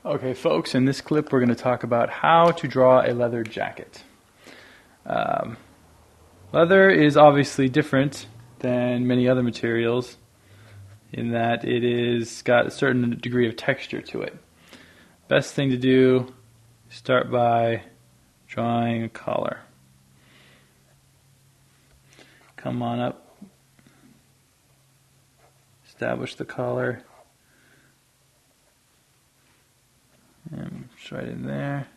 Okay, folks, in this clip we're going to talk about how to draw a leather jacket. Leather is obviously different than many other materials in that it is got a certain degree of texture to it. Best thing to do, start by drawing a collar. Come on up, establish the collar. And it's right in there.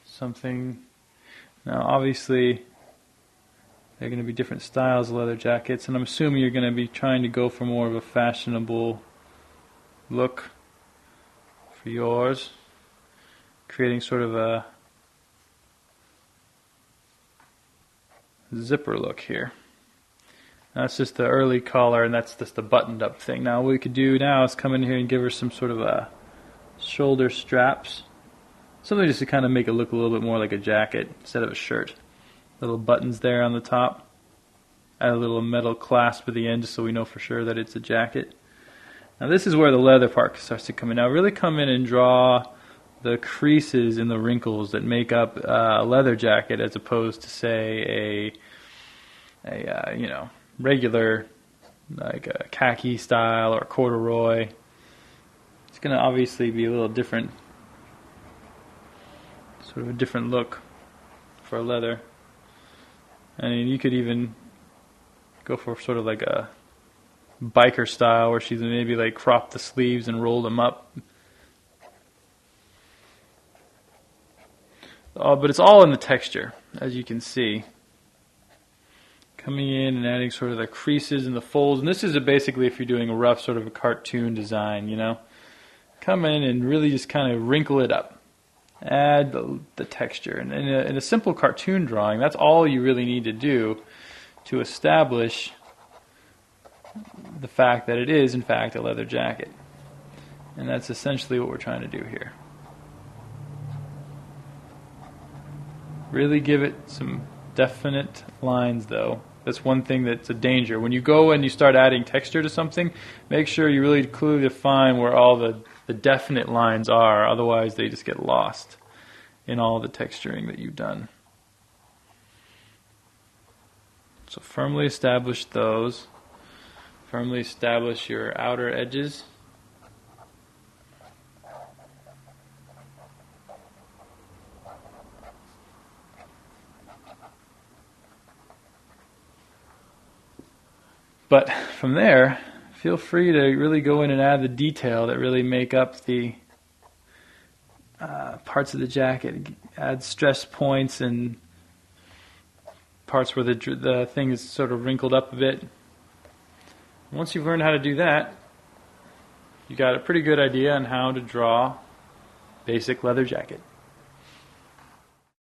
Something. Now, obviously, there are going to be different styles of leather jackets, and I'm assuming you're going to be trying to go for more of a fashionable look for yours, creating sort of a zipper look here. That's just the early collar, and that's just the buttoned up thing. Now, what we could do now is come in here and give her some sort of a shoulder straps, something just to kind of make it look a little bit more like a jacket instead of a shirt. Little buttons there on the top, add a little metal clasp at the end just so we know for sure that it's a jacket. Now this is where the leather part starts to come in. Now really come in and draw the creases and the wrinkles that make up a leather jacket as opposed to say a regular like a khaki style or corduroy. It's going to obviously be a little different, sort of a different look for leather. I mean, you could even go for sort of like a biker style where she's maybe like cropped the sleeves and rolled them up. But it's all in the texture, as you can see. Coming in and adding sort of the creases and the folds. And this is basically if you're doing a rough sort of a cartoon design, you know. Come in and really just kind of wrinkle it up. Add the texture. And in a simple cartoon drawing, that's all you really need to do to establish the fact that it is, in fact, a leather jacket. And that's essentially what we're trying to do here. Really give it some definite lines, though. That's one thing that's a danger. When you go and you start adding texture to something, make sure you really clearly define where all the definite lines are, otherwise they just get lost in all the texturing that you've done. So firmly establish those. Firmly establish your outer edges. But from there, feel free to really go in and add the detail that really make up the parts of the jacket. Add stress points and parts where the thing is sort of wrinkled up a bit. Once you've learned how to do that, you got a pretty good idea on how to draw basic leather jacket.